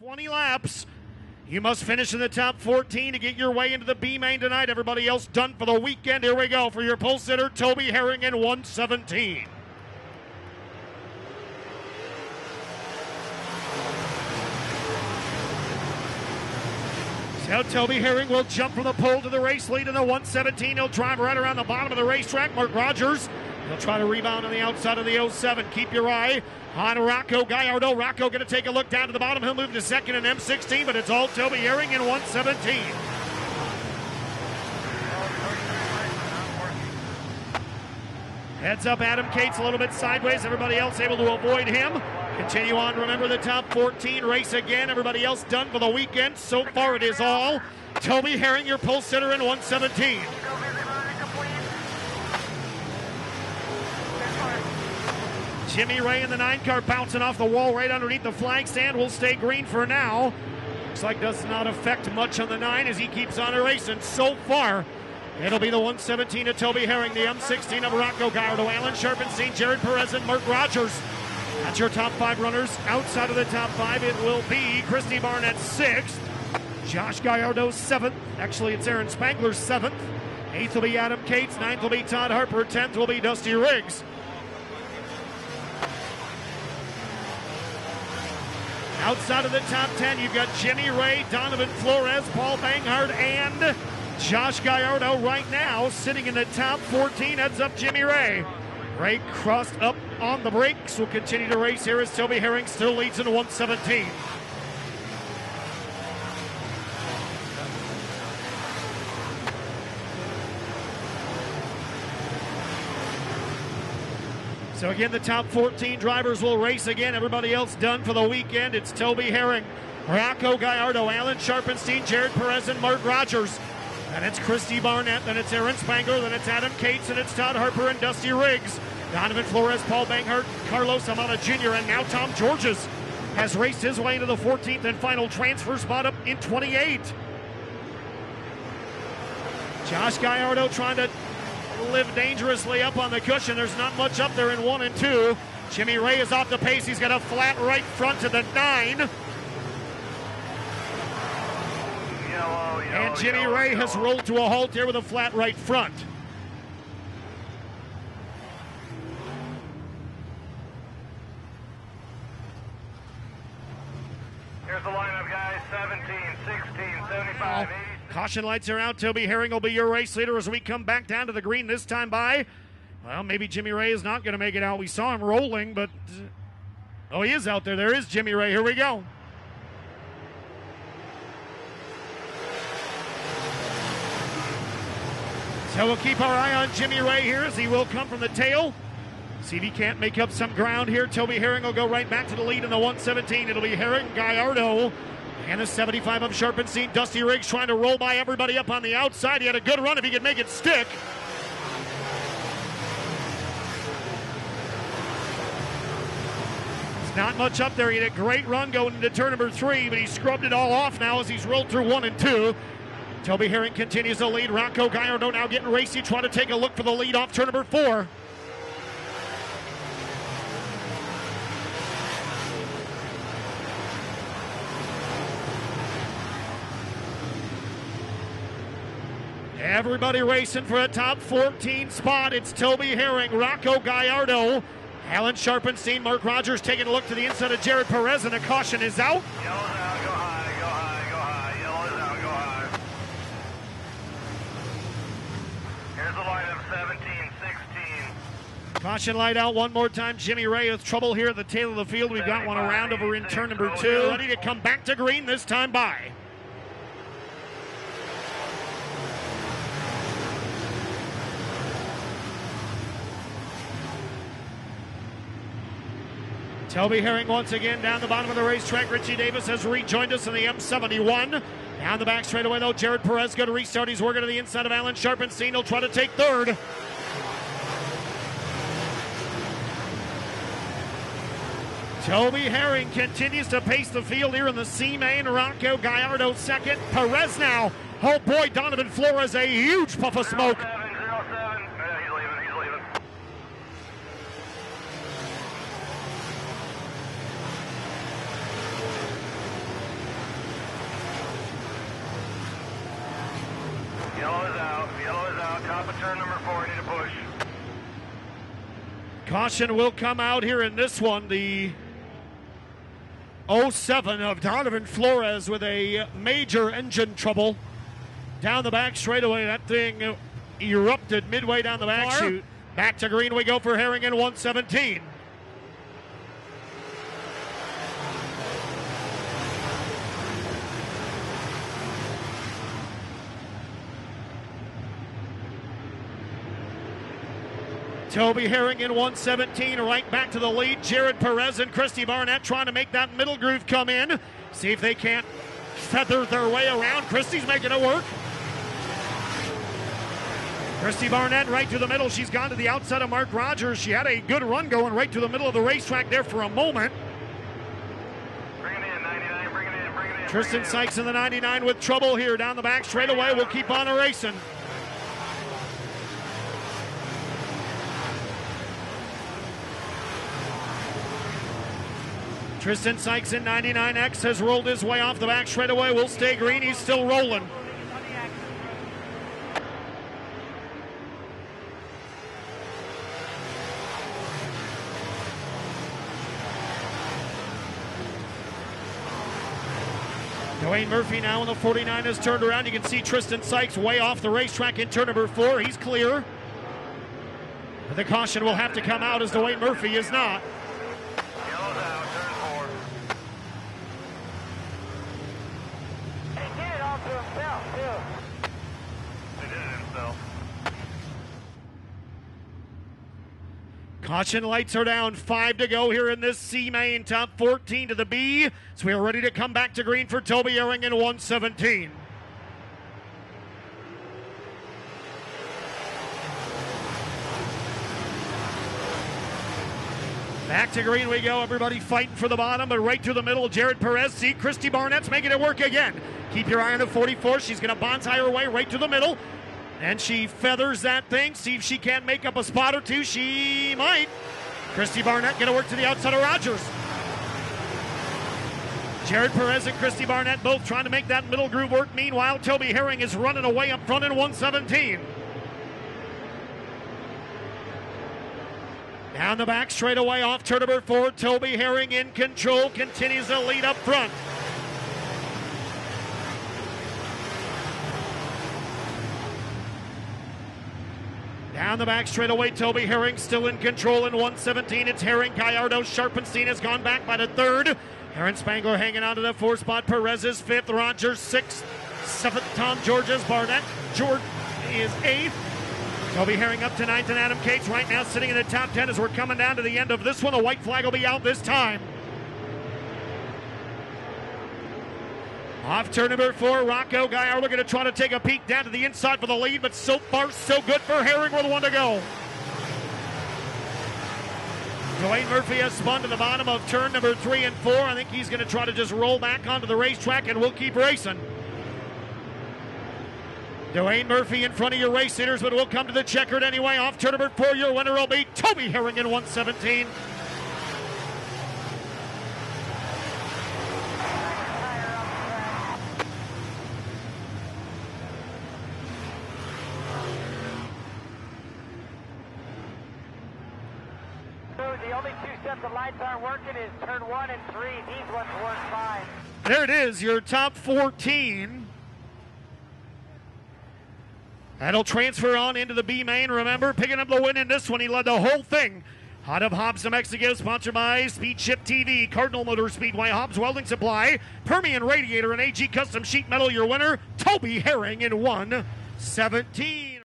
20 laps. You must finish in the top 14 to get your way into the B main tonight. Everybody else done for the weekend. Here we go for your pole sitter, Toby Herring in 117. So Toby Herring will jump from the pole to the race lead in the 117. He'll drive right around the bottom of the racetrack. Mark Rogers, he'll try to rebound on the outside of the 07. Keep your eye on Rocco Gallardo. Rocco going to take a look down to the bottom. He'll move to second in M16, but it's all Toby Herring in 117. Heads up Adam Cates a little bit sideways. Everybody else able to avoid him. Continue on, remember the top 14, race again. Everybody else done for the weekend. So far it is all Toby Herring, your pole sitter in 117. Jimmy Ray in the 9 car bouncing off the wall right underneath the flag stand. Will stay green for now. Looks like does not affect much on the 9 as he keeps on racing. So far, it'll be the 117 of Toby Herring, the M16 of Rocco Gallardo, Alan Sharpenstein, Jared Perez, and Mark Rogers. That's your top 5 runners. Outside of the top 5, it will be Christy Barnett 6th, Josh Gallardo 7th. Actually, it's Aaron Spangler 7th. 8th will be Adam Cates. 9th will be Todd Harper. 10th will be Dusty Riggs. Outside of the top 10, you've got Jimmy Ray, Donovan Flores, Paul Banghart, and Josh Gallardo right now sitting in the top 14. Heads up Jimmy Ray. Ray crossed up on the brakes. Will continue to race here as Toby Herring still leads in 117. So again, the top 14 drivers will race again. Everybody else done for the weekend. It's Toby Herring, Rocco Gallardo, Alan Sharpenstein, Jared Perez, and Mark Rogers. Then it's Christy Barnett, then it's Aaron Spangler, then it's Adam Cates, and it's Todd Harper and Dusty Riggs. Donovan Flores, Paul Banghart, Carlos Amata Jr., and now Tom Georges has raced his way into the 14th and final transfer spot up in 28. Josh Gallardo trying to live dangerously up on the cushion. There's not much up there in 1 and 2. Jimmy Ray is off the pace. He's got a flat right front to the 9. And Jimmy Ray has rolled to a halt here with a flat right front. Here's the lineup, guys. 17, 16, 75, 80. Caution lights are out. Toby Herring will be your race leader as we come back down to the green this time by. Well, maybe Jimmy Ray is not going to make it out. We saw him rolling, but... Oh, he is out there. There is Jimmy Ray. Here we go. So we'll keep our eye on Jimmy Ray here as he will come from the tail. See if he can't make up some ground here. Toby Herring will go right back to the lead in the 117. It'll be Herring, Gallardo, and the 75 of Sharpenstein. Dusty Riggs trying to roll by everybody up on the outside. He had a good run if he could make it stick. It's not much up there. He had a great run going into turn number 3, but he scrubbed it all off now as he's rolled through 1 and 2. Toby Herring continues to lead. Rocco Gallardo now getting racy, trying to take a look for the lead off turn number 4. Everybody racing for a top 14 spot. It's Toby Herring, Rocco Gallardo, Alan Sharpenstein, Mark Rogers taking a look to the inside of Jared Perez, and a caution is out. Yellow's out, go high, go high, go high. Yellow's out, go high. Here's the lineup, 17, 16. Caution light out one more time. Jimmy Ray with trouble here at the tail of the field. We've got one around over in turn number 2. Ready to come back to green this time by. Toby Herring once again down the bottom of the racetrack. Richie Davis has rejoined us in the M71. Down the back straightaway though, Jared Perez going to restart. He's working to the inside of Alan Sharpenstein. He'll try to take third. Toby Herring continues to pace the field here in the C main. Rocco Gallardo second. Perez now. Oh boy, Donovan Flores, a huge puff of smoke. 07, 07. He's leaving. turn number 4, need a push. Caution will come out here in this one. The 07 of Donovan Flores with a major engine trouble down the back straightaway. That thing erupted midway down the back chute. Back to green we go for Herring in 117. Toby Herring in 117, right back to the lead. Jared Perez and Christy Barnett trying to make that middle groove come in. See if they can't feather their way around. Christy's making it work. Christy Barnett right to the middle. She's gone to the outside of Mark Rogers. She had a good run going right to the middle of the racetrack there for a moment. Bring it in, 99, bring it in, bring it in. Tristan Sykes in the 99 with trouble here down the back straightaway. We'll keep on racing. Tristan Sykes in 99X has rolled his way off the back straightaway. Will stay green. He's still rolling. Dwayne Murphy now in the 49 has turned around. You can see Tristan Sykes way off the racetrack in turn number 4. He's clear. But the caution will have to come out as Dwayne Murphy is not. Yellow's out, turn 4. He did it all to himself, too. He did it himself. Caution lights are down. 5 to go here in this C main. Top 14 to the B. So we are ready to come back to green for Toby Herring in 117. Back to green we go. Everybody fighting for the bottom, but right through the middle. Jared Perez. See, Christy Barnett's making it work again. Keep your eye on the 44. She's going to bonsai her way right to the middle. And she feathers that thing. See if she can't make up a spot or two. She might. Christy Barnett going to work to the outside of Rogers. Jared Perez and Christy Barnett both trying to make that middle groove work. Meanwhile, Toby Herring is running away up front in 117. Down the back straightaway off turn number 4. Toby Herring in control. Continues to lead up front. Down the back straightaway, Toby Herring still in control in 117. It's Herring. Gallardo Sharpenstein has gone back by the 3rd. Aaron Spangler hanging on to the 4th spot. Perez is 5th. Rogers 6th. 7th. Tom Georges. Barnett. George is 8th. Toby Herring up to 9th, and Adam Cates right now sitting in the top 10 as we're coming down to the end of this one. A white flag will be out this time. Off turn number 4, Rocco Gallardo going to try to take a peek down to the inside for the lead, but so far so good for Herring with 1 to go. Dwayne Murphy has spun to the bottom of turn number 3 and 4. I think he's going to try to just roll back onto the racetrack, and we'll keep racing. Dwayne Murphy in front of your race leaders, but we'll come to the checkered anyway. Off turn number 4, your winner will be Toby Herring in 117. The only 2 sets of lights aren't working is turn 1 and 3. These ones work fine. There it is, your top 14. That'll transfer on into the B main. Remember, picking up the win in this one. He led the whole thing. Out of Hobbs, New Mexico, sponsored by Speed Ship TV, Cardinal Motor Speedway, Hobbs Welding Supply, Permian Radiator, and AG Custom Sheet Metal. Your winner, Toby Herring in 117.